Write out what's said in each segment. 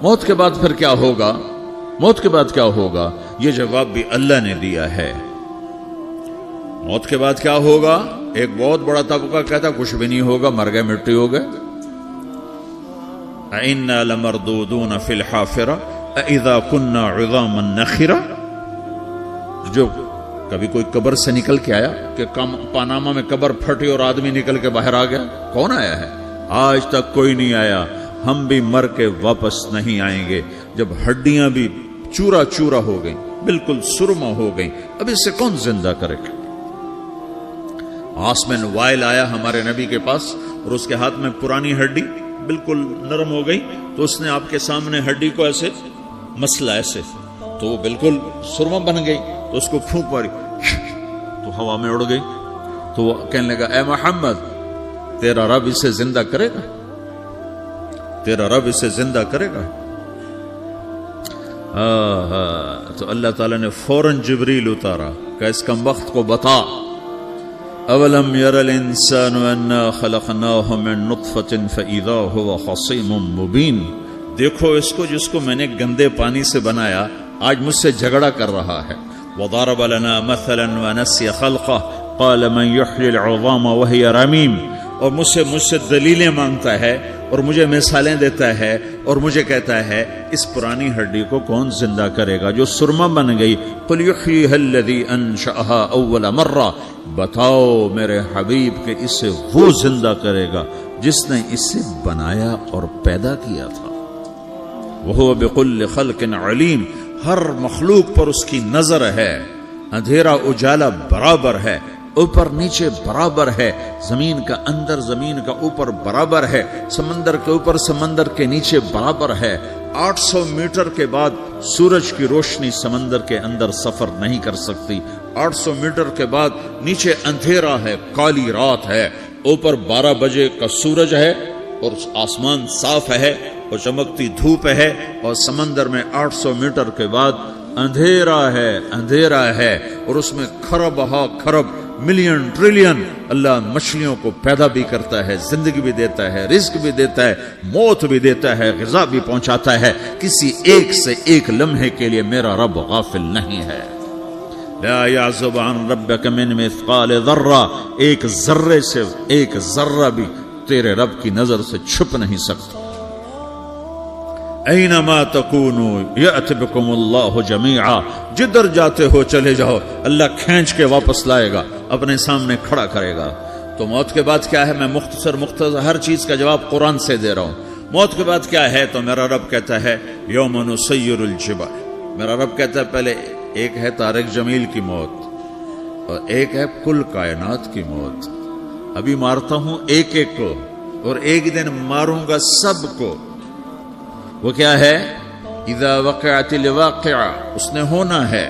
موت کے بعد پھر کیا ہوگا؟ موت کے بعد کیا ہوگا؟ یہ جواب بھی اللہ نے دیا ہے۔ موت کے بعد کیا ہوگا؟ ایک بہت بڑا طبقہ کہتا کچھ بھی نہیں ہوگا، مر گئے، مٹی ہو گئے۔ اِنَّا لَمَرْدُودُونَ فِي الْحَافِرَةِ اِذَا كُنَّا عِظَامًا نَخِرَةً۔ جو کبھی کوئی قبر سے نکل کے آیا کہ پاناما میں قبر پھٹی اور آدمی نکل کے باہر آ گیا؟ کون آیا ہے؟ آج تک کوئی نہیں آیا۔ ہم بھی مر کے واپس نہیں آئیں گے۔ جب ہڈیاں بھی چورا چورا ہو گئیں، بالکل سرما ہو گئیں، اب اس سے کون زندہ کرے گا؟ آسمن وائل آیا ہمارے نبی کے پاس اور اس کے ہاتھ میں پرانی ہڈی بالکل نرم ہو گئی، تو اس نے آپ کے سامنے ہڈی کو ایسے مسلا، ایسے، تو وہ بالکل سرما بن گئی، تو اس کو پھونک ماری تو ہوا میں اڑ گئی۔ تو وہ کہنے لگا اے محمد، تیرا رب اسے زندہ کرے گا؟ تیرا رب اسے زندہ کرے گا؟ تو اللہ تعالیٰ نے فوراً جبریل اتارا کہ اس کم وقت کو بتا، اولم یر الانسان انا خلقناہ من نطفۃ فاذا هو خصیم مبین۔ دیکھو اس کو جس کو میں نے گندے پانی سے بنایا، آج مجھ سے جھگڑا کر رہا ہے۔ وضرب لنا مثلا ونسی خلقہ قال من یحیی العظام وهي رمیم۔ اور مجھ سے دلیلیں مانگتا ہے اور مجھے مثالیں دیتا ہے اور مجھے کہتا ہے اس پرانی ہڈی کو کون زندہ کرے گا جو سرما بن گئی؟ قل یحییھا الذی انشأھا اول مرہ۔ بتاؤ میرے حبیب کہ اسے وہ زندہ کرے گا جس نے اسے بنایا اور پیدا کیا تھا۔ وہو بکل خلق علیم۔ ہر مخلوق پر اس کی نظر ہے، اندھیرا اجالا برابر ہے، اوپر نیچے برابر ہے، زمین کا اندر زمین کا اوپر برابر ہے، سمندر کے اوپر سمندر کے نیچے برابر ہے۔ 800 میٹر کے بعد سورج کی روشنی سمندر کے اندر سفر نہیں کر سکتی۔ 800 میٹر کے بعد نیچے اندھیرا ہے، کالی رات ہے، اوپر 12 بجے کا سورج ہے اور آسمان صاف ہے اور چمکتی دھوپ ہے، اور سمندر میں 800 میٹر کے بعد اندھیرا ہے اور اس میں کھرب ہا کھرب ملین ٹریلین اللہ مچھلیوں کو پیدا بھی کرتا ہے، زندگی بھی دیتا ہے، رزق بھی دیتا ہے، موت بھی دیتا ہے، غذا بھی پہنچاتا ہے۔ کسی ایک سے ایک لمحے کے لیے میرا رب غافل نہیں ہے۔ لا يعزب عن ربك من مثقال ذرہ، ایک ذرے سے ایک ذرہ بھی تیرے رب کی نظر سے چھپ نہیں سکتا۔ اینما تکونوا یأت بکم اللہ جمیعا، جدھر جاتے ہو چلے جاؤ، اللہ کھینچ کے واپس لائے گا، اپنے سامنے کھڑا کرے گا۔ تو موت کے بعد کیا ہے؟ میں مختصر ہر چیز کا جواب قرآن سے دے رہا ہوں۔ موت کے بعد کیا ہے؟ تو میرا رب کہتا ہے یوم نسیر الجبال۔ میرا رب کہتا ہے پہلے ایک ہے طارق جمیل کی موت اور ایک ہے کل کائنات کی موت۔ ابھی مارتا ہوں ایک ایک کو اور ایک دن ماروں گا سب کو۔ وہ کیا ہے؟ اذا وقعت الواقعہ، اس نے ہونا ہے۔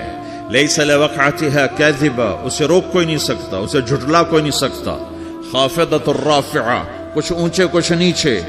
لیس لوقعتها کاذبہ، اسے روک کوئی نہیں سکتا، اسے جھٹلا کوئی نہیں سکتا۔ خافضۃ الرافعہ، کچھ اونچے کچھ نیچے۔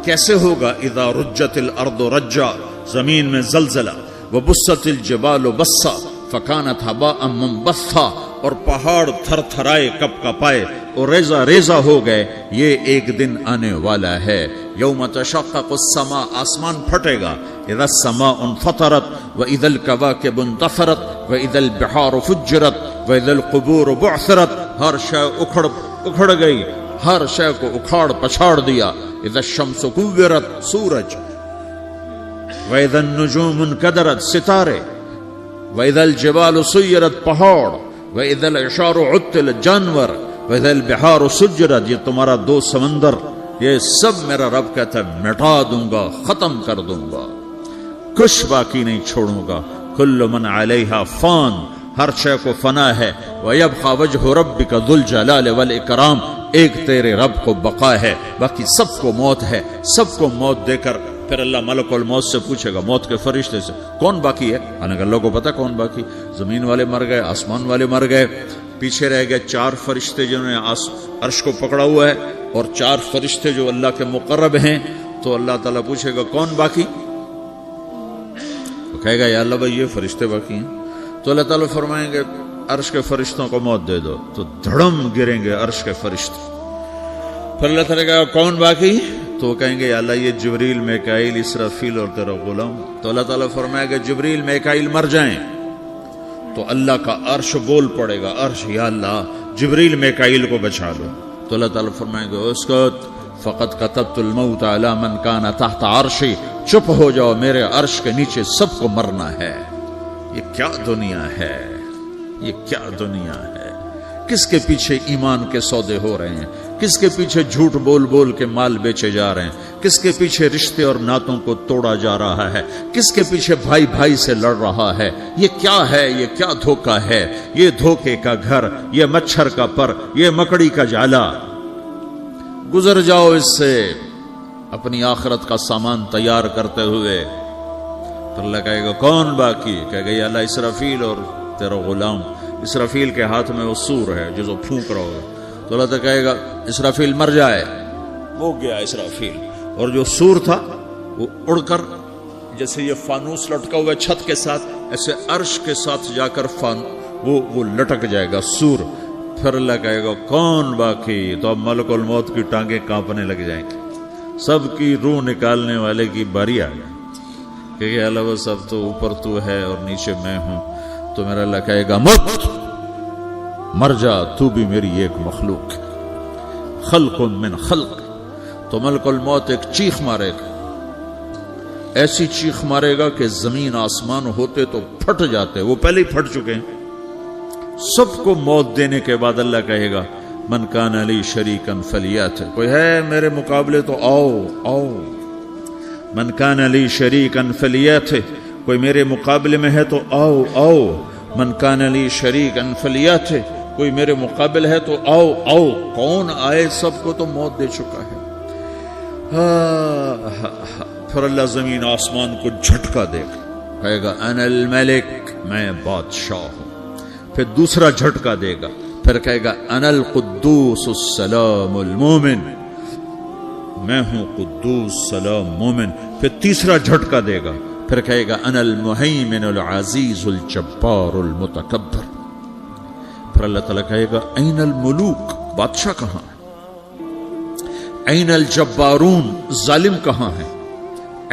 کیسے ہوگا؟ اذا رجت الارض رجا، زمین میں زلزلہ۔ وبست الجبال بسا فکانت ہباء منبثا، اور پہاڑ تھر تھرائے کپ کپائے اور ریزہ ریزہ ہو گئے۔ یہ ایک دن آنے والا ہے۔ یوم تشقق السماء، آسمان پھٹے گا۔ اذا السماء انفطرت واذا الكواكب انتثرت واذا البحار فجرت واذا القبور بعثرت، ہر شے اکھڑ گئی، ہر شے کو اکھاڑ پچھاڑ دیا۔ اذا الشمس كورت، سورج۔ واذا النجوم انكدرت، ستارے۔ واذا الجبال سيرت، پہاڑ۔ واذا العشار عطلت، جانور۔ واذا البحار سجرت، یہ تمہارا دو سمندر، یہ سب میرا رب کہتا ہے مٹا دوں گا، ختم کر دوں گا، کچھ باقی نہیں چھوڑوں گا۔ کل من علیہا فان، ہر شے کو فنا ہے۔ وَيَبْقَى وَجْهُ رَبِّكَ ذُو الْجَلَالِ وَالْإِكْرَامِ، ایک تیرے رب کو بقا ہے، باقی سب کو موت ہے۔ سب کو موت دے کر پھر اللہ ملک الموت سے پوچھے گا، موت کے فرشتے سے، کون باقی ہے؟ حالانکہ اللہ کو پتا کون باقی۔ زمین والے مر گئے، آسمان والے مر گئے، پیچھے رہ گئے 4 فرشتے جنہوں نے عرش کو پکڑا ہوا ہے، اور 4 فرشتے جو اللہ کے مقرب ہیں۔ تو اللہ تعالیٰ پوچھے گا کون باقی؟ وہ کہے گا یا اللہ بھائی یہ فرشتے باقی ہیں۔ تو اللہ تعالیٰ فرمائیں گے عرش کے فرشتوں کو موت دے دو، تو دھڑم گریں گے عرش کے فرشتے۔ پھر اللہ تعالیٰ کہا کون باقی؟ تو وہ کہیں گے یا اللہ یہ جبریل میکائیل اسرافیل اور تیرا غلام. تو اللہ تعالیٰ فرمائے گا جبریل میکائیل مر جائیں تو اللہ کا عرش بول پڑے گا, عرش یا اللہ جبریل میکائیل کو بچا لو. تو اللہ تعالیٰ فرمائے گا اسکت فقط کتبت الموت علی من کان تحت عرشی, چپ ہو جاؤ میرے عرش کے نیچے سب کو مرنا ہے. یہ کیا دنیا ہے, یہ کیا دنیا ہے. کس کے پیچھے ایمان کے سودے ہو رہے ہیں, کس کے پیچھے جھوٹ بول بول کے مال بیچے جا رہے ہیں, کس کے پیچھے رشتے اور ناتوں کو توڑا جا رہا ہے, کس کے پیچھے بھائی بھائی سے لڑ رہا ہے. یہ کیا ہے, یہ کیا دھوکہ ہے, یہ دھوکے کا گھر, یہ مچھر کا پر, یہ مکڑی کا جالا. گزر جاؤ اس سے اپنی آخرت کا سامان تیار کرتے ہوئے. تو اللہ کہے گا کون باقی, کہے گا یا اللہ اسرافیل اور تیرا غلام. اسرافیل کے ہاتھ میں وہ سور ہے جو پھونک رہا ہوگا. تو اللہ تعالیٰ کہے گا اسرافیل مر جائے, وہ گیا اسرافیل. اور جو سور تھا وہ اڑ کر جیسے یہ فانوس لٹکا ہوا چھت کے ساتھ ایسے عرش کے ساتھ جا کر وہ لٹک جائے گا سور. پھر اللہ کہے گا کون باقی. تو اب ملک الموت کی ٹانگیں کانپنے لگ جائیں گی, سب کی روح نکالنے والے کی باری آ گئی کہ اللہ وہ سب تو اوپر تو ہے اور نیچے میں ہوں. تو میرا اللہ کہے گا موت مر جا, تو بھی میری ایک مخلوق, خلق من خلق. تو ملک الموت ایک چیخ مارے گا, ایسی چیخ مارے گا کہ زمین آسمان ہوتے تو پھٹ جاتے, وہ پہلے ہی پھٹ چکے ہیں. سب کو موت دینے کے بعد اللہ کہے گا من کان علی شریکن فلیات, کوئی ہے میرے مقابلے تو آؤ آؤ. من کان علی شریکن فلیات, کوئی میرے مقابلے میں ہے تو آؤ آؤ. من کان علی شریکن فلیات, کوئی میرے مقابل ہے تو آؤ آؤ. کون آئے, سب کو تو موت دے چکا ہے. پھر اللہ زمین آسمان کو جھٹکا دے گا, کہے گا انا الملک, میں بادشاہ ہوں. پھر دوسرا جھٹکا دے گا, پھر کہے گا انا القدوس السلام المومن, میں ہوں قدوس سلام مومن. پھر تیسرا جھٹکا دے گا, پھر کہے گا انا المہیمن العزیز الجبار المتکبر. پھر اللہ تعالیٰ کہے گا این الملوک, بادشاہ کہاں ہے؟ این الجبارون, ظالم کہاں ہیں؟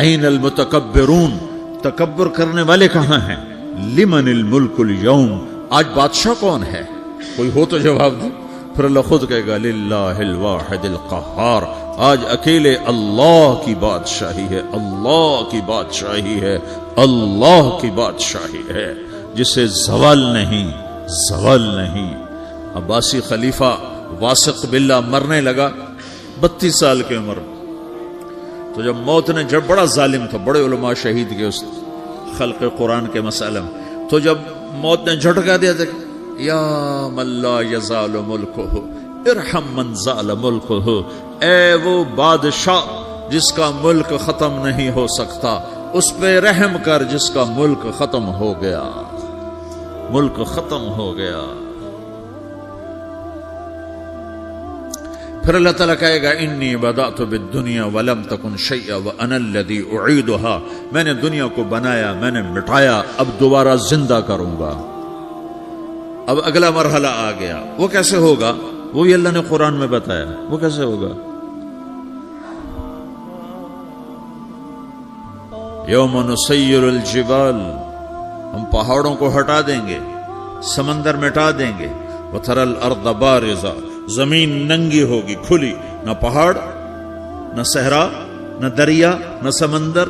این المتکبرون, تکبر کرنے والے کہاں ہیں؟ لمن الملک اليوم, آج بادشاہ کون ہے؟ کوئی ہو تو جواب دے. پھر اللہ خود کہے گا للہ الواحد القہار, آج اکیلے اللہ کی بادشاہی ہے, اللہ کی بادشاہی ہے, اللہ کی بادشاہی ہے جسے زوال نہیں, زوال نہیں. عباسی خلیفہ واسق باللہ مرنے لگا 32 سال کی عمر. تو جب موت نے, جب بڑا ظالم تھا, بڑے علماء شہید کے اس خلق قرآن کے مسئلہ میں, تو جب موت نے جھٹکا دیا تھا یا من لا یزال ملکہ ارحم من زال ملکہ, اے وہ بادشاہ جس کا ملک ختم نہیں ہو سکتا, اس پہ رحم کر جس کا ملک ختم ہو گیا, ملک ختم ہو گیا. پھر اللہ تعالیٰ کہے گا انی بدأت بالدنیا ولم تکن شیئا وانا الذی اعیدها, میں نے دنیا کو بنایا, میں نے مٹایا, اب دوبارہ زندہ کروں گا. اب اگلا مرحلہ آ گیا, وہ کیسے ہوگا؟ وہی اللہ نے قرآن میں بتایا. وہ کیسے ہوگا؟ یوم نسیر الجبال, ہم پہاڑوں کو ہٹا دیں گے, سمندر مٹا دیں گے. وتری الارض بارزہ, زمین ننگی ہوگی, کھلی, نہ پہاڑ, نہ صحرا, نہ دریا, نہ سمندر,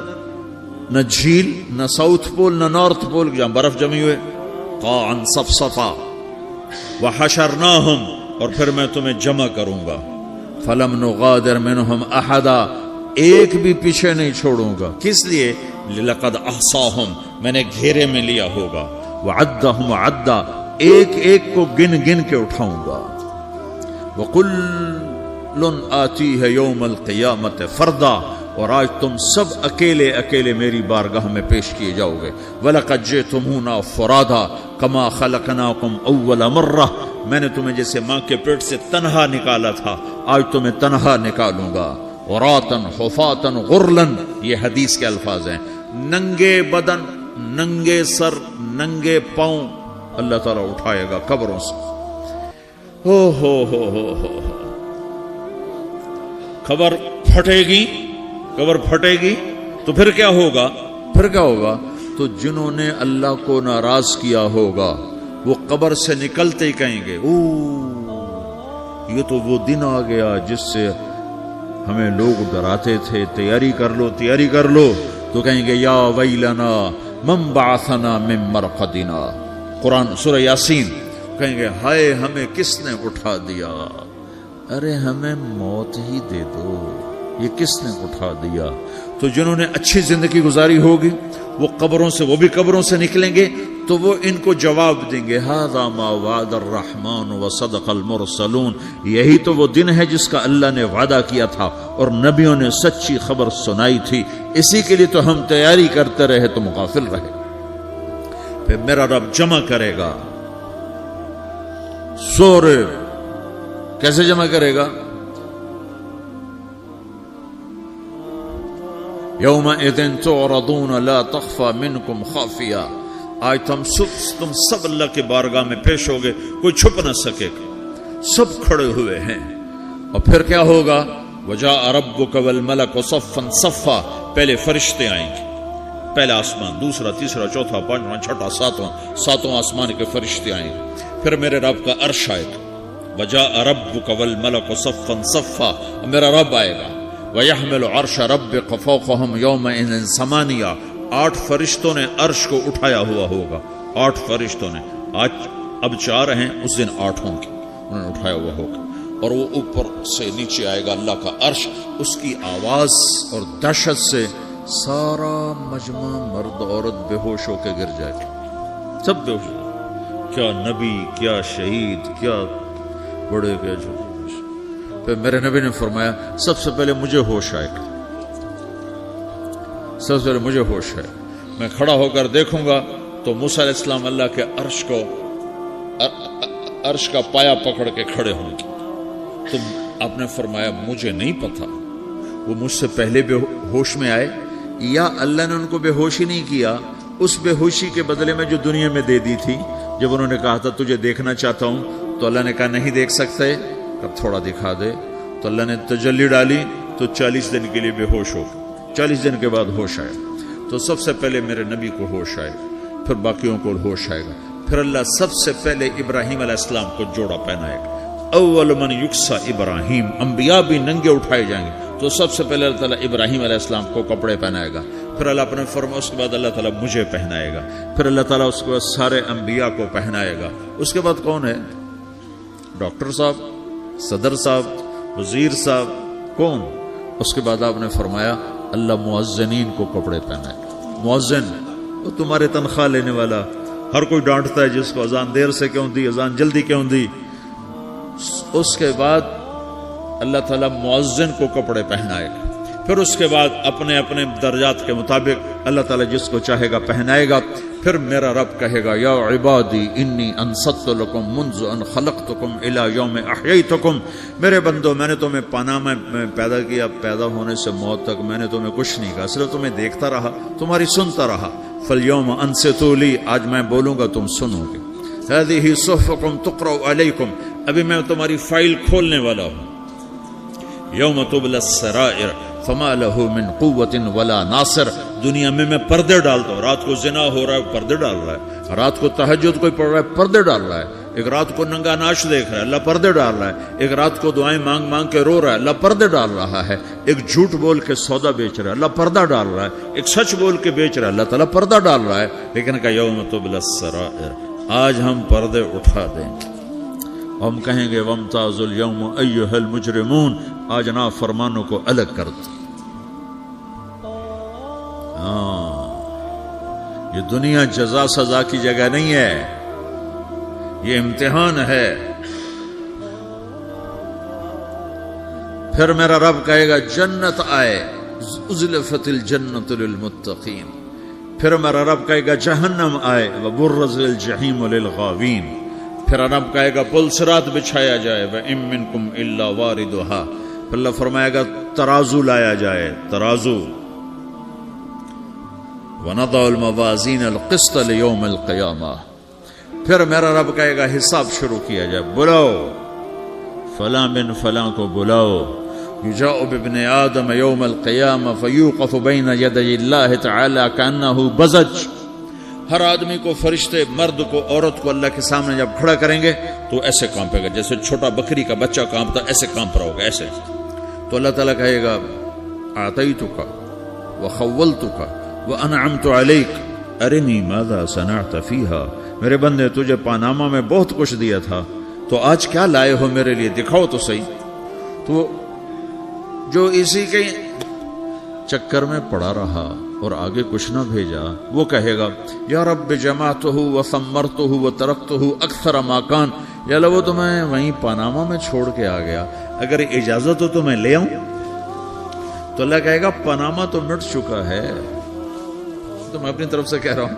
نہ جھیل, نہ ساؤتھ پول, نہ نارتھ پول جہاں برف جمی ہوئے. قاعا صفصفا وحشرناہم, اور پھر میں تمہیں جمع کروں گا. فلم نغادر منہم احدا, ایک بھی پیچھے نہیں چھوڑوں گا. کس لیے؟ لقد احصاہم, میں نے گھیرے میں لیا ہوگا. وعدہم عدا, ایک ایک کو گن گن کے اٹھاؤں گا. وَقُلٌ آتِيهَ يَوْمَ الْقِيَامَةِ فَرْدًا, اور آج تم سب اکیلے اکیلے میری بارگاہ میں پیش کیے جاؤ گے. وَلَقَدْ جِئْتُمُونَا فُرَادًا كَمَا خَلَقْنَاكُمْ أَوَّلَ مَرَّةٍ, میں نے تمہیں جیسے ماں کے پیٹ سے تنہا نکالا تھا, آج تمہیں تنہا نکالوں گا. عُرَاةً حُفَاةً غُرْلًا, یہ حدیث کے الفاظ ہیں. ننگے بدن, ننگے سر, ننگے پاؤں اللہ تعالیٰ اٹھائے گا قبروں سے. ہو قبر پھٹے گی تو پھر کیا ہوگا؟ تو جنہوں نے اللہ کو ناراض کیا ہوگا وہ قبر سے نکلتے ہی کہیں گے یہ تو وہ دن آ گیا جس سے ہمیں لوگ ڈراتے تھے، تیاری کر لو، تو کہیں گے یا ویلنا من بعثنا من مرقدنا، قرآن سورہ یاسین، کہیں گے ہائے ہمیں کس نے اٹھا دیا، ارے ہمیں موت ہی دے دو، یہ کس نے اٹھا دیا؟ تو جنہوں نے اچھی زندگی گزاری ہوگی وہ بھی قبروں سے نکلیں گے تو وہ ان کو جواب دیں گے ھذا ما وعد الرحمن وصدق المرسلون، یہی تو وہ دن ہے جس کا اللہ نے وعدہ کیا تھا اور نبیوں نے سچی خبر سنائی تھی، اسی کے لیے تو ہم تیاری کرتے رہے، تم غافل رہے۔ پھر میرا رب جمع کرے گا سورے، کیسے جمع کرے گا؟ یومئذ تعرضون لا تخفى منکم خافیہ، آج تم سب اللہ کے بارگاہ میں پیش ہوگے، کوئی چھپ نہ سکے گا، سب کھڑے ہوئے ہیں۔ اور پھر کیا ہوگا؟ وجاء ربک والملک صفا صفا، پہلے فرشتے آئیں گے، پہلا آسمان، دوسرا، تیسرا، چوتھا، پانچواں، چھٹا، ساتواں آسمان کے فرشتے آئیں گے، پھر میرے رب کا عرش آئے گا، وجاء ربک والملک صفا صفا، میرا رب آئے گا، وَيَحْمِلُ عَرْشَ رَبِّكَ فَوْقَهُمْ يَوْمَئِذٍ ثَمَانِيَةٌ، 8 فرشتوں نے عرش کو اٹھایا ہوا ہوگا، 8 فرشتوں نے، آج اب 4 ہیں، اس دن 8 ہوں گے، انہوں نے اٹھایا ہوا ہوگا، اور وہ اوپر سے نیچے آئے گا اللہ کا عرش، اس کی آواز اور دہشت سے سارا مجمع مرد عورت بے ہوش ہو کے گر جائے گا، سب بے ہوش، کیا نبی، کیا شہید، کیا بڑے، کیا چھوٹے۔ پھر میرے نبی نے فرمایا سب سے پہلے مجھے ہوش آئے گا، سب سے پہلے مجھے ہوش ہے، میں کھڑا ہو کر دیکھوں گا تو موسیٰ علیہ السلام اللہ کے عرش کا پایا پکڑ کے کھڑے ہوں گے، تو آپ نے فرمایا مجھے نہیں پتا وہ مجھ سے پہلے بے ہوش میں آئے یا اللہ نے ان کو بے ہوشی نہیں کیا، اس بے ہوشی کے بدلے میں جو دنیا میں دے دی تھی، جب انہوں نے کہا تھا تجھے دیکھنا چاہتا ہوں تو اللہ نے کہا نہیں دیکھ سکتے، اب تھوڑا دکھا دے، تو اللہ نے تجلی ڈالی تو 40 دن کے لیے بے ہوش ہو گئے، 40 دن کے بعد ہوش آئے، تو سب سے پہلے میرے نبی کو ہوش آئے، پھر باقیوں کو ہوش آئے گا، پھر اللہ سب سے پہلے ابراہیم علیہ السلام کو جوڑا پہنائے گا، اول من یکسا ابراہیم، انبیاء بھی ننگے اٹھائے جائیں گے، تو سب سے پہلے اللہ تعالیٰ ابراہیم علیہ السلام کو کپڑے پہنائے گا، پھر اللہ اپنے فرما، اس کے بعد اللہ تعالیٰ مجھے پہنائے گا، پھر اللہ تعالیٰ اس کے بعد سارے انبیاء کو پہنائے گا، اس کے بعد کون ہے؟ ڈاکٹر صاحب، صدر صاحب، وزیر صاحب، کون؟ اس کے بعد آپ نے فرمایا اللہ مؤذنین کو کپڑے پہنائے گا، مؤذن وہ تمہارے تنخواہ لینے والا، ہر کوئی ڈانٹتا ہے جس کو اذان دیر سے کیوں دی، اذان جلدی کیوں دی، اس کے بعد اللہ تعالیٰ مؤذن کو کپڑے پہنائے گا، پھر اس کے بعد اپنے اپنے درجات کے مطابق اللہ تعالیٰ جس کو چاہے گا پہنائے گا، پھر میرا رب کہے گا یا عبادی انی انصت لکم منذ ان خلقتکم الی یوم احییتکم، میرے بندو میں نے تمہیں پناہ میں پیدا کیا، پیدا ہونے سے موت تک میں نے تمہیں کچھ نہیں کہا، صرف تمہیں دیکھتا رہا، تمہاری سنتا رہا، فالیوم انصتوا لی، آج میں بولوں گا تم سنو گے، ہذہ صحفکم تقرأ علیکم، ابھی میں تمہاری فائل کھولنے والا ہوں، یوم تبلی السرائر فما له من قوت ولا ناصر، دنیا میں پردے ڈالتا ہوں، رات کو زنا ہو رہا ہے پردے ڈال رہا ہے، رات کو تہجد کوئی پڑھ رہا ہے پردے ڈال رہا ہے، ایک رات کو ننگا ناچ دیکھ رہا ہے اللہ پردے ڈال رہا ہے، ایک رات کو دعائیں مانگ مانگ کے رو رہا ہے اللہ پردے ڈال رہا ہے، ایک جھوٹ بول کے سودا بیچ رہا ہے اللہ پردہ ڈال رہا ہے، ایک سچ بول کے بیچ رہا ہے اللہ تعالیٰ پردہ ڈال رہا ہے، لیکن کہ یوم تبلی السرائر، آج ہم پردے اٹھا دیں گے، ہم کہیں گے وامتازوا اليوم ایھا المجرمون، آج نافرمانوں کو الگ کر دو۔ یہ دنیا جزا سزا کی جگہ نہیں ہے، یہ امتحان ہے۔ پھر میرا رب کہے گا جنت آئے، ازلفت الجنت للمتقین، پھر میرا رب کہے گا جہنم آئے، وبرزت الجحیم للغاوین، پھر رب کہے گا پل صراط بچھایا جائے، وَإِن مِّنكُمْ إِلَّا وَارِدُهَا، پھر اللہ فرمائے گا ترازو لایا جائے، ترازو، وَنَضَعُ الْمَوَازِينَ الْقِسْطَ لِيَوْمِ الْقِيَامَةِ، پھر میرا رب کہے گا حساب شروع کیا جائے، بلاؤ فلاں بن فلاں کو بلاؤ، یجاء بابن آدم یوم القیامہ فیوقف بین یدی اللہ تعالی کانہ بزج، ہر آدمی کو، فرشتے، مرد کو، عورت کو اللہ کے سامنے جب کھڑا کریں گے تو ایسے کانپے گا جیسے چھوٹا بکری کا بچہ کانپتا، ایسے کانپ رہا ہوگا ایسے. تو اللہ تعالیٰ کہے گا اعطیتک وخولتک وانعمت علیک ارنی ماذا صنعت فیہا، میرے بندے تجھے پاناما میں بہت کچھ دیا تھا، تو آج کیا لائے ہو میرے لیے، دکھاؤ تو صحیح. تو جو اسی کے چکر میں پڑا رہا اور آگے کچھ نہ بھیجا، وہ کہے گا یا رب جمعتہ وثمرتہ وترکتہ اکثر ما کان، یا اللہ وہ تو میں وہیں پاناما میں چھوڑ کے آ گیا، اگر اجازت ہو تو میں لے آؤں. تو اللہ کہے گا پاناما تو مٹ چکا ہے، تو میں اپنی طرف سے کہہ رہا ہوں.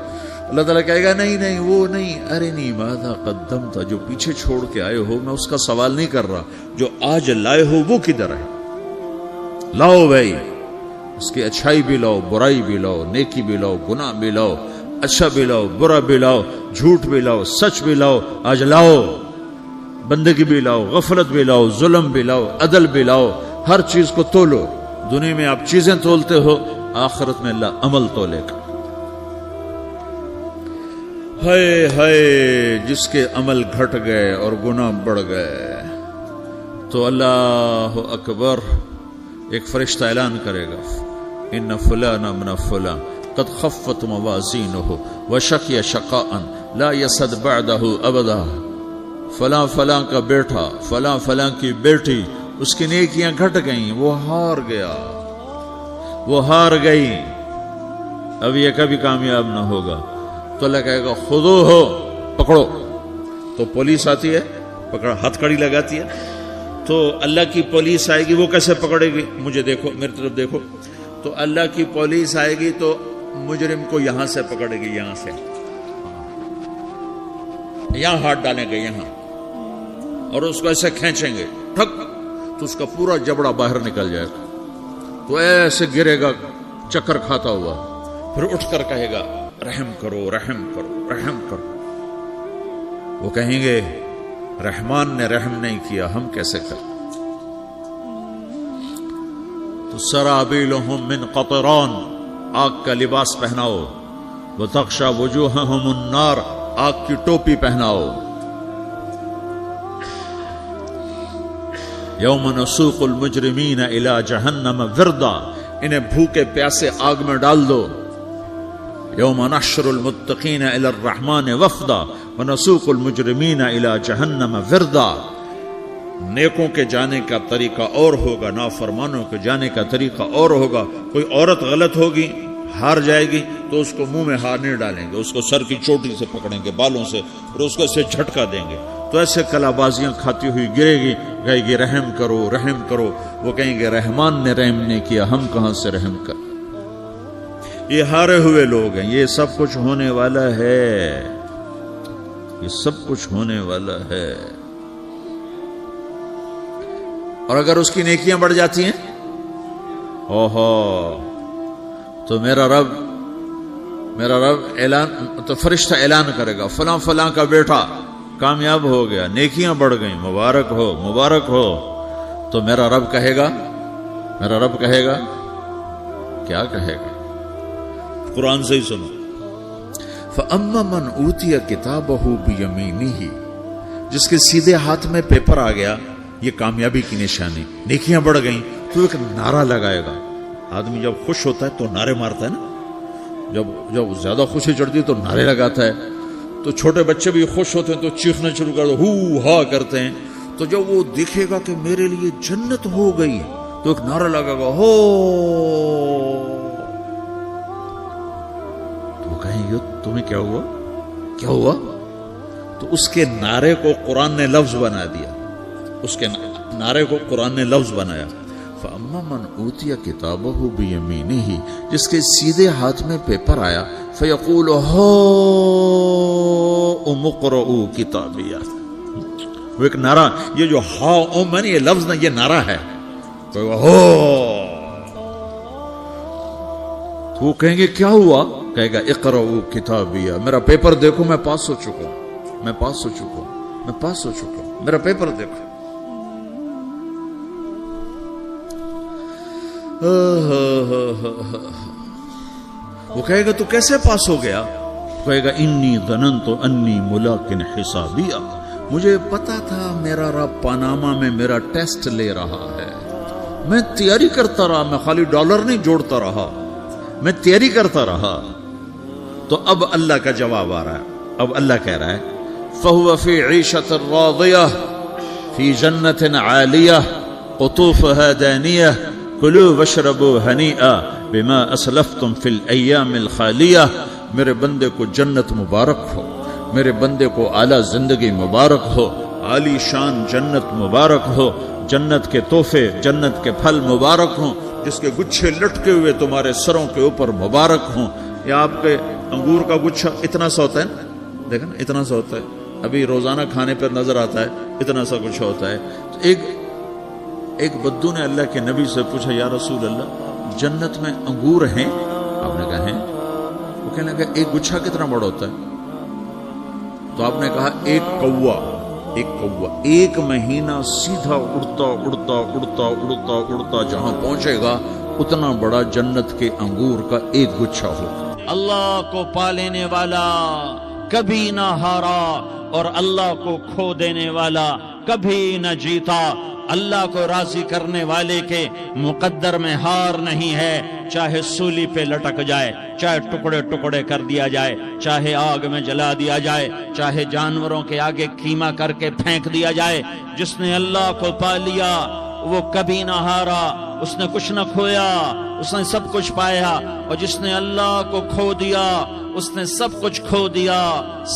اللہ تعالیٰ کہے گا نہیں نہیں وہ نہیں، ارنی ماذا قدمت، جو پیچھے چھوڑ کے آئے ہو میں اس کا سوال نہیں کر رہا، جو آج لائے ہو وہ کدھر ہے، لاؤ بھائی، اس کی اچھائی بھی لاؤ، برائی بھی لاؤ، نیکی بھی لاؤ، گناہ بھی لاؤ، اچھا بھی لاؤ، برا بھی لاؤ، جھوٹ بھی لاؤ، سچ بھی لاؤ، آج لاؤ. بندگی بھی لاؤ، غفلت بھی لاؤ، ظلم بھی لاؤ، عدل بھی لاؤ، ہر چیز کو تولو. دنیا میں آپ چیزیں تولتے ہو، آخرت میں اللہ عمل تولے گا. ہائے ہائے جس کے عمل گھٹ گئے اور گناہ بڑھ گئے، تو اللہ اکبر، ایک فرشتہ اعلان کرے گا ان فلان من فلان قد خفت موازینہ وشقی شقاء لا یسد بعدہ ابدا، فلاں فلاں کا بیٹا، فلاں فلاں کی بیٹی، اس کی نیکیاں گھٹ گئیں، وہ ہار گیا، وہ ہار گئی، اب یہ کبھی کامیاب نہ ہوگا. تو اللہ کہے گا خودو ہو، پکڑو. تو پولیس آتی ہے، پکڑ ہتھ کڑی لگاتی ہے. تو اللہ کی پولیس آئے گی، وہ کیسے پکڑے گی، مجھے دیکھو، میری طرف دیکھو. تو اللہ کی پولیس آئے گی تو مجرم کو یہاں سے پکڑے گی، یہاں سے، یہاں ہاتھ ڈالیں گے یہاں، اور اس کو ایسے کھینچیں گے ٹھک، تو اس کا پورا جبڑا باہر نکل جائے گا. تو ایسے گرے گا چکر کھاتا ہوا، پھر اٹھ کر کہے گا رحم کرو، رحم کرو، رحم کرو. وہ کہیں گے رحمان نے رحم نہیں کیا، ہم کیسے کریں. تو سرابیلہم من قطران، آگ کا لباس پہناؤ، وتغشا وجوہہم النار، آگ کی ٹوپی پہناؤ. یوم نسوق المجرمین الی جہنم وردا، انہیں بھوکے پیاسے آگ میں ڈال دو. یوم نحشر المتقین الی الرحمن وفدا ونسوق المجرمین الی جہنم وردا. نیکوں کے جانے کا طریقہ اور ہوگا، نافرمانوں کے جانے کا طریقہ اور ہوگا. کوئی عورت غلط ہوگی، ہار جائے گی، تو اس کو منہ میں ہار نہیں ڈالیں گے، اس کو سر کی چوٹی سے پکڑیں گے، بالوں سے، اور اس کو اسے جھٹکا دیں گے. تو ایسے کلا بازیاں کھاتی ہوئی گرے گی، کہے گی رحم کرو، رحم کرو. وہ کہیں گے رحمان نے رحم نہیں کیا، ہم کہاں سے رحم کر. یہ ہارے ہوئے لوگ ہیں. یہ سب کچھ ہونے والا ہے، یہ سب کچھ ہونے والا ہے. اور اگر اس کی نیکیاں بڑھ جاتی ہیں، اوہو، تو میرا رب اعلان، تو فرشتہ اعلان کرے گا فلاں فلاں کا بیٹا کامیاب ہو گیا، نیکیاں بڑھ گئیں، مبارک ہو، مبارک ہو. تو میرا رب کہے گا کیا کہے گا؟ قرآن سے ہی سنو. فَأَمَّا مَنْ أُوتِيَ كِتَابَهُ بِيَمِينِهِ، جس کے سیدھے ہاتھ میں پیپر آ گیا، یہ کامیابی کی نشانی، نیکیاں بڑھ گئیں، تو ایک نعرہ لگائے گا. آدمی جب خوش ہوتا ہے تو نعرے مارتا ہے نا، جب زیادہ خوشی چڑھتی ہے تو نعرے لگاتا ہے. تو چھوٹے بچے بھی خوش ہوتے ہیں تو چیخنا شروع کر دو، ہو ہا کرتے ہیں. تو جب وہ دیکھے گا کہ میرے لیے جنت ہو گئی، تو ایک نعرہ لگے گا، ہو. تو وہ کہیں گے تمہیں کیا ہوا؟ تو اس کے نعرے کو قرآن نے لفظ بنا دیا، اس کے نعرے کو قرآن نے لفظ بنایا. فَأَمَّا مَنْ أُوتِيَ كِتَابَهُ بِيَمِينِهِ، جس کے سیدھے ہاتھ میں پیپر آیا، فَيَقُولُ هَاؤْمُ اقْرَءُوا كِتَابِيَهْ. وہ ایک نعرہ، یہ جو ہا ام ہے نا، یہ لفظ نہ، یہ نعرہ ہے. تو وہ کہیں گے کیا ہوا؟ کہے گا اقرؤوا کتابیہ، میرا پیپر دیکھو، میں پاس ہو چکا ہوں، میں پاس ہو چکا ہوں، میں پاس ہو چکا ہوں، میرا پیپر دیکھو. وہ کہے گا تو کیسے پاس ہو گیا؟ کہے گا انی ظننت انی ملاقن حسابیہ، مجھے پتا تھا میرا رب پاناما میں میرا ٹیسٹ لے رہا ہے، میں تیاری کرتا رہا، میں خالی ڈالر نہیں جوڑتا رہا، میں تیاری کرتا رہا۔ تو اب اللہ کا جواب آ رہا ہے، اب اللہ کہہ رہا ہے فَهُوَ فِي عِيشَةٍ رَاضِيَةٍ فِي جَنَّةٍ عَالِيَةٍ قُطُوفُهَا دَانِيَةٌ كُلُوا وَاشْرَبُوا هَنِيئًا بِمَا أَسْلَفْتُمْ فِي الْأَيَّامِ الْخَالِيَةِ، میرے بندے کو جنت مبارک ہو، میرے بندے کو اعلیٰ زندگی مبارک ہو، عالی شان جنت مبارک ہو، جنت کے تحفے، جنت کے پھل مبارک ہوں، جس کے گچھے لٹکے ہوئے تمہارے سروں کے اوپر مبارک ہوں۔ یا آپ کے انگور کا گچھا اتنا سا ہوتا ہے نا، دیکھا نا اتنا سا ہوتا ہے، ابھی روزانہ کھانے پر نظر آتا ہے، اتنا سا کچھ ہوتا ہے۔ تو ایک بدو نے اللہ کے نبی سے پوچھا یا رسول اللہ جنت میں انگور ہیں؟ آپ نے کہا ہیں۔ وہ کہنے لگا ایک گچھا کتنا بڑا ہوتا ہے؟ تو آپ نے کہا ایک کوا ایک مہینہ سیدھا اڑتا اڑتا اڑتا اڑتا اڑتا جہاں پہنچے گا اتنا بڑا جنت کے انگور کا ایک گچھا ہوگا۔ اللہ کو پا لینے والا کبھی نہ ہارا اور اللہ کو کھو دینے والا کبھی نہ جیتا۔ اللہ کو راضی کرنے والے کے مقدر میں ہار نہیں ہے، چاہے سولی پہ لٹک جائے، چاہے ٹکڑے ٹکڑے کر دیا جائے، چاہے آگ میں جلا دیا جائے، چاہے جانوروں کے آگے قیمہ کر کے پھینک دیا جائے۔ جس نے اللہ کو پا لیا وہ کبھی نہ ہارا، اس نے کچھ نہ کھویا، اس نے سب کچھ پایا۔ اور جس نے اللہ کو کھو دیا اس نے سب کچھ کھو دیا،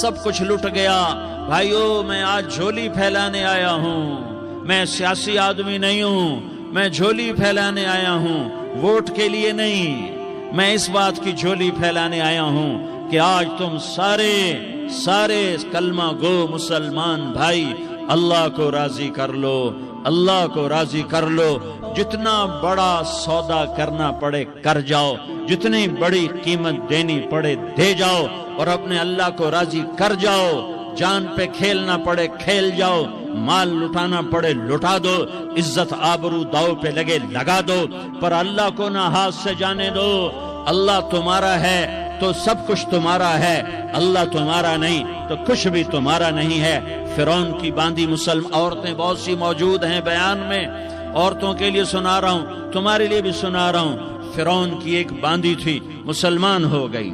سب کچھ لٹ گیا۔ بھائیو میں آج جھولی پھیلانے آیا ہوں، میں سیاسی آدمی نہیں ہوں، میں جھولی پھیلانے آیا ہوں، ووٹ کے لیے نہیں۔ میں اس بات کی جھولی پھیلانے آیا ہوں کہ آج تم سارے کلمہ گو مسلمان بھائی اللہ کو راضی کر لو، اللہ کو راضی کر لو۔ جتنا بڑا سودا کرنا پڑے کر جاؤ، جتنی بڑی قیمت دینی پڑے دے جاؤ، اور اپنے اللہ کو راضی کر جاؤ۔ جان پہ کھیلنا پڑے کھیل جاؤ، مال لٹانا پڑے لٹا دو، عزت آبرو داؤ پہ لگے لگا دو، پر اللہ کو نہ ہاتھ سے جانے دو۔ اللہ تمہارا ہے تو سب کچھ تمہارا ہے، اللہ تمہارا نہیں تو کچھ بھی تمہارا نہیں ہے۔ فرعون کی باندھی مسلم عورتیں بہت سی موجود ہیں بیان میں، عورتوں کے لیے سنا رہا ہوں، تمہارے لیے بھی سنا رہا ہوں۔ فرعون کی ایک باندھی تھی، مسلمان ہو گئی۔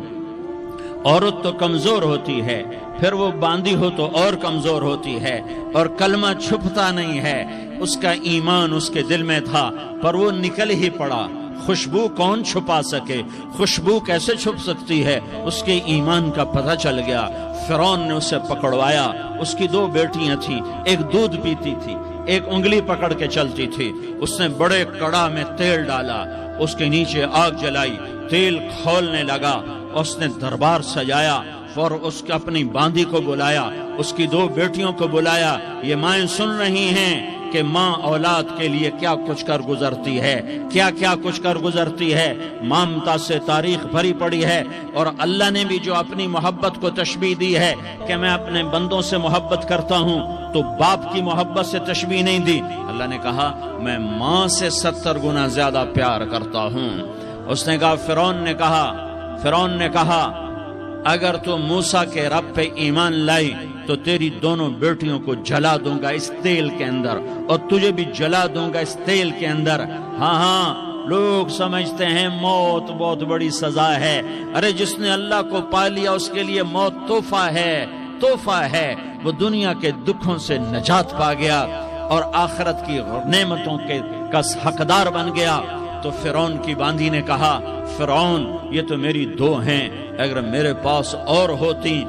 عورت تو کمزور ہوتی ہے، پھر وہ باندھی ہو تو اور کمزور ہوتی ہے، اور کلمہ چھپتا نہیں ہے۔ اس کا ایمان اس کے دل میں تھا پر وہ نکل ہی پڑا۔ خوشبو کون چھپا سکے؟ خوشبو کیسے چھپ سکتی ہے؟ اس کے ایمان کا پتہ چل گیا۔ فرعون نے اسے پکڑوایا۔ اس کی 2 بیٹیاں تھیں، ایک دودھ پیتی تھی، ایک انگلی پکڑ کے چلتی تھی۔ اس نے بڑے کڑا میں تیل ڈالا، اس کے نیچے آگ جلائی، تیل کھولنے لگا، اس نے دربار سجایا اور اس کے اپنی باندھی کو بلایا، اس کی 2 بیٹیوں کو بلایا۔ یہ مائیں سن رہی ہیں کہ ماں اولاد کے لیے کیا کچھ کر گزرتی ہے، کیا کچھ کر گزرتی ہے۔ مامتا سے تاریخ بھری پڑی ہے، اور اللہ نے بھی جو اپنی محبت کو تشبیہ دی ہے کہ میں اپنے بندوں سے محبت کرتا ہوں، تو باپ کی محبت سے تشبیہ نہیں دی۔ اللہ نے کہا میں ماں سے 70 گنا زیادہ پیار کرتا ہوں۔ اس نے کہا فرعون نے کہا اگر تو موسیٰ کے رب پہ ایمان لائی تو تیری دونوں بیٹیوں کو جلا دوں گا اس تیل کے اندر، اور تجھے بھی جلا دوں گا اس تیل کے اندر۔ ہاں لوگ سمجھتے ہیں موت بہت بڑی سزا ہے۔ ارے جس نے اللہ کو پا لیا اس کے لیے موت تحفہ ہے۔ وہ دنیا کے دکھوں سے نجات پا گیا اور آخرت کی نعمتوں کا حقدار بن گیا۔ تو فرعون کی باندھی نے کہا فرعون یہ تو میری 2 ہیں، اگر میرے پاس اور ہوتی،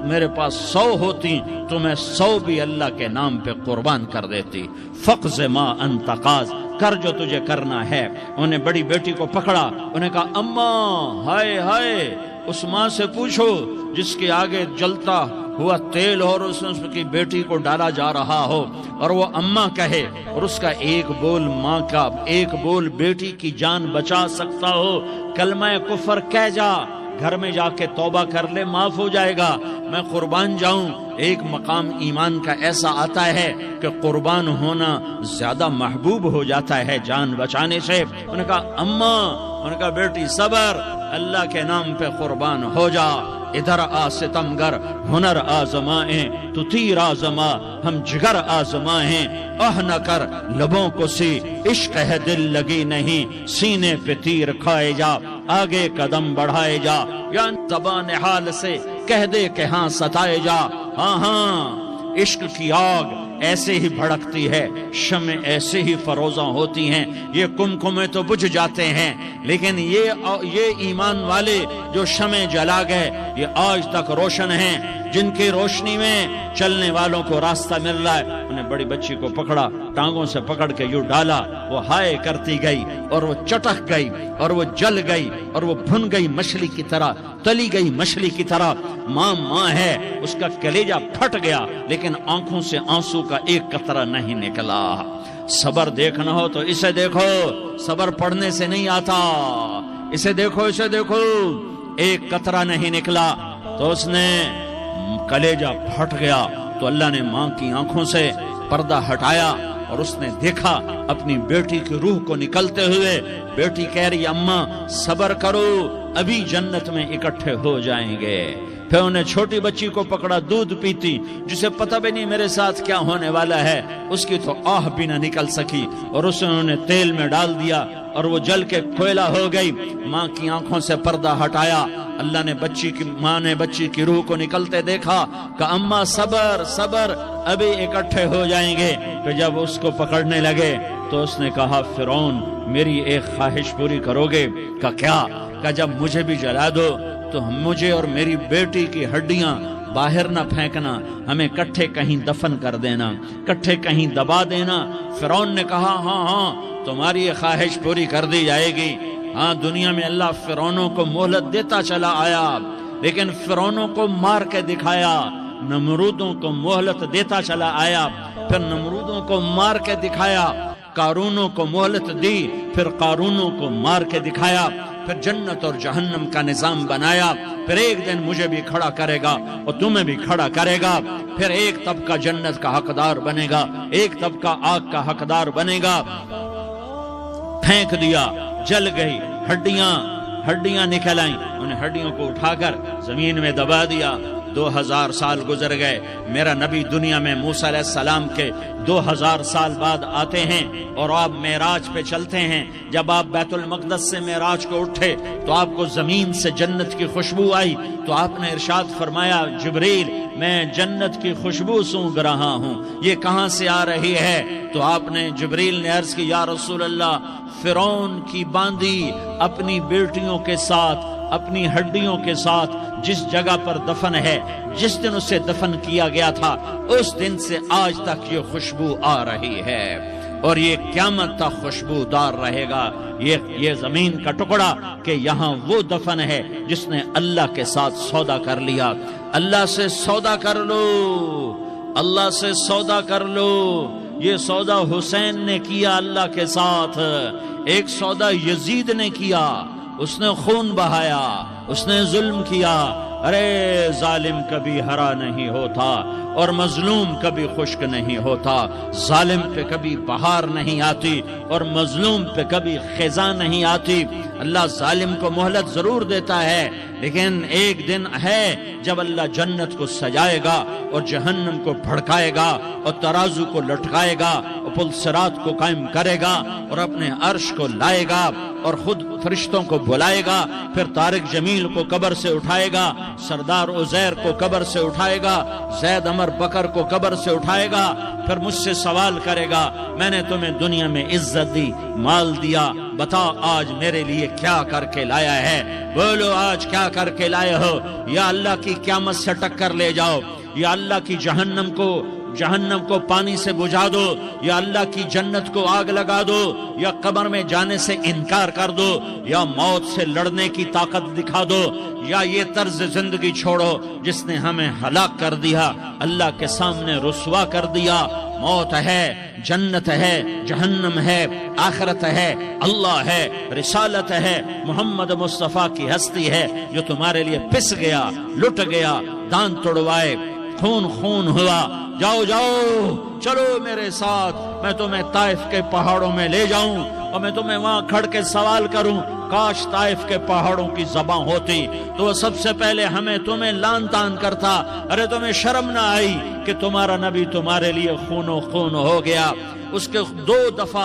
میرے پاس 100 ہوتی تو میں 100 بھی اللہ کے نام پہ قربان کر دیتی۔ فقض ما انت قاض، کر جو تجھے کرنا ہے۔ انہیں بڑی بیٹی کو پکڑا، انہیں کہا اماں ہائے اس ماں سے پوچھو جس کے آگے جلتا ہوا تیل اور اس کی بیٹی کو ڈالا جا رہا ہو، اور وہ اماں کہے، اور اس کا ایک بول ماں کا، ایک بول بیٹی کی جان بچا سکتا ہو۔ کلمہ کفر کہہ جا، گھر میں جا کے توبہ کر لے، معاف ہو جائے گا۔ میں قربان جاؤں، ایک مقام ایمان کا ایسا آتا ہے کہ قربان ہونا زیادہ محبوب ہو جاتا ہے جان بچانے سے۔ انہوں نے کہا اماں، انہوں نے کہا بیٹی صبر، اللہ کے نام پہ قربان ہو جا۔ ادھر آ ستمگر، ہنر آزمائیں تو تیر آزما، ہم جگر آزمائیں نہ کر لبوں کو سی، عشق ہے دل لگی نہیں، سینے پہ تیر کھائے جا، آگے قدم بڑھائے جا، یا زبان حال سے کہہ دے کہ ہاں ستائے جا۔ ہاں ہاں، عشق کی آگ ایسے ہی بھڑکتی ہے، شمع ایسے ہی فروزاں ہوتی ہیں، یہ کمکمے تو بجھ جاتے ہیں، لیکن یہ ایمان والے جو شمع جلا گئے یہ آج تک روشن ہیں، جن کی روشنی میں چلنے والوں کو راستہ مل رہا ہے۔ انہیں بڑی بچی کو پکڑا، ٹانگوں سے پکڑ کے یوں ڈالا، وہ ہائے کرتی گئی اور وہ چٹک گئی اور وہ جل گئی اور وہ بھن گئی مچھلی کی طرح، تلی گئی مچھلی کی طرح۔ ماں ہے، اس کا کلیجہ پھٹ گیا، لیکن آنکھوں سے آنسو کا ایک قطرہ نہیں نکلا۔ صبر دیکھنا ہو تو اسے دیکھو، صبر پڑھنے سے نہیں آتا، اسے دیکھو، اسے دیکھو۔ ایک قطرہ نہیں نکلا تو اس نے کلیجہ پھٹ گیا، تو اللہ نے ماں کی آنکھوں سے پردہ ہٹایا اور اس نے دیکھا اپنی بیٹی کی روح کو نکلتے ہوئے۔ بیٹی کہہ رہی اماں صبر کرو، ابھی جنت میں اکٹھے ہو جائیں گے۔ پھر انہیں چھوٹی بچی کو پکڑا، دودھ پیتی، جسے پتہ بھی نہیں میرے ساتھ کیا ہونے والا ہے، اس کی تو آہ بھی نہ نکل سکی، اور اسے انہوں نے تیل میں ڈال دیا اور وہ جل کے کوئلہ ہو گئی۔ ماں کی آنکھوں سے پردہ ہٹایا، اللہ نے ماں نے بچی کی روح کو نکلتے دیکھا کہ اماں صبر صبر، ابھی اکٹھے ہو جائیں گے۔ پھر جب اس کو پکڑنے لگے تو اس نے کہا فرعون میری ایک خواہش پوری کرو گے؟ کہ کیا؟ کہ جب مجھے بھی جلا دو تو مجھے اور میری بیٹی کی ہڈیاں باہر نہ پھینکنا، ہمیں کٹھے کہیں دفن کر دینا، کٹھے کہیں دبا دینا۔ فرعون نے کہا ہاں ہاں تمہاری یہ خواہش پوری کر دی جائے گی۔ ہاں، دنیا میں اللہ فرعونوں کو مہلت دیتا چلا آیا، لیکن فرعونوں کو مار کے دکھایا، نمرودوں کو مہلت دیتا چلا آیا، پھر نمرودوں کو مار کے دکھایا، قارونوں کو مہلت دی، پھر قارونوں کو مار کے دکھایا، پھر جنت اور جہنم کا نظام بنایا، پھر ایک دن مجھے بھی کھڑا کرے گا اور تمہیں بھی کھڑا کرے گا، پھر ایک طبقہ جنت کا حقدار بنے گا، ایک طبقہ آگ کا حقدار بنے گا۔ پھینک دیا، جل گئی، ہڈیاں نکل آئیں، انہیں ہڈیوں کو اٹھا کر زمین میں دبا دیا۔ 2000 سال گزر گئے، میرا نبی دنیا میں موسیٰ علیہ السلام کے 2000 سال بعد آتے ہیں اور آپ معراج پہ چلتے ہیں۔ جب آپ بیت المقدس سے معراج کو اٹھے تو آپ کو زمین سے جنت کی خوشبو آئی، تو آپ نے ارشاد فرمایا جبریل میں جنت کی خوشبو سونگھ رہا ہوں، یہ کہاں سے آ رہی ہے؟ تو آپ نے جبریل نے عرض کی یا رسول اللہ، فرعون کی باندی اپنی بیٹیوں کے ساتھ، اپنی ہڈیوں کے ساتھ جس جگہ پر دفن ہے، جس دن اسے دفن کیا گیا تھا، اس دن سے آج تک یہ خوشبو آ رہی ہے، اور یہ قیامت تک خوشبودار رہے گا۔ یہ زمین کا ٹکڑا کہ یہاں وہ دفن ہے جس نے اللہ کے ساتھ سودا کر لیا۔ اللہ سے سودا کر لو، اللہ سے سودا کر لو۔ یہ سودا حسین نے کیا اللہ کے ساتھ، ایک سودا یزید نے کیا، اس نے خون بہایا، اس نے ظلم کیا۔ ارے ظالم کبھی ہرا نہیں ہوتا اور مظلوم کبھی خشک نہیں ہوتا، ظالم پہ کبھی بہار نہیں آتی اور مظلوم پہ کبھی خزاں نہیں آتی۔ اللہ ظالم کو مہلت ضرور دیتا ہے، لیکن ایک دن ہے جب اللہ جنت کو سجائے گا اور جہنم کو بھڑکائے گا اور ترازو کو لٹکائے گا اور پل صراط کو قائم کرے گا اور اپنے عرش کو لائے گا اور خود فرشتوں کو بلائے گا، پھر طارق جمیل کو قبر سے اٹھائے گا، سردار عزیر کو قبر سے اٹھائے گا، زید عمر بکر کو قبر سے اٹھائے گا، پھر مجھ سے سوال کرے گا میں نے تمہیں دنیا میں عزت دی، مال دیا، بتا آج میرے لیے کیا کر کے لایا ہے؟ بولو آج کیا کر کے لائے ہو؟ یا اللہ کی قیامت سے ٹکر لے جاؤ، یا اللہ کی جہنم کو پانی سے بجھا دو، یا اللہ کی جنت کو آگ لگا دو، یا قبر میں جانے سے انکار کر دو، یا موت سے لڑنے کی طاقت دکھا دو، یا یہ طرز زندگی چھوڑو جس نے ہمیں ہلاک کر دیا، اللہ کے سامنے رسوا کر دیا، موت ہے، جنت ہے، جہنم ہے، آخرت ہے، اللہ ہے، رسالت ہے، محمد مصطفیٰ کی ہستی ہے جو تمہارے لیے پس گیا، لٹ گیا، دان توڑوائے، خون خون ہوا. جاؤ جاؤ چلو میرے ساتھ، میں تمہیں طائف کے پہاڑوں میں لے جاؤں اور میں تمہیں وہاں کھڑ کے سوال کروں. کاش طائف کے پہاڑوں کی زباں ہوتی تو وہ سب سے پہلے ہمیں تمہیں لان تان کرتا. ارے تمہیں شرم نہ آئی کہ تمہارا نبی تمہارے لیے خون و خون ہو گیا؟ اس کے 2 دفعہ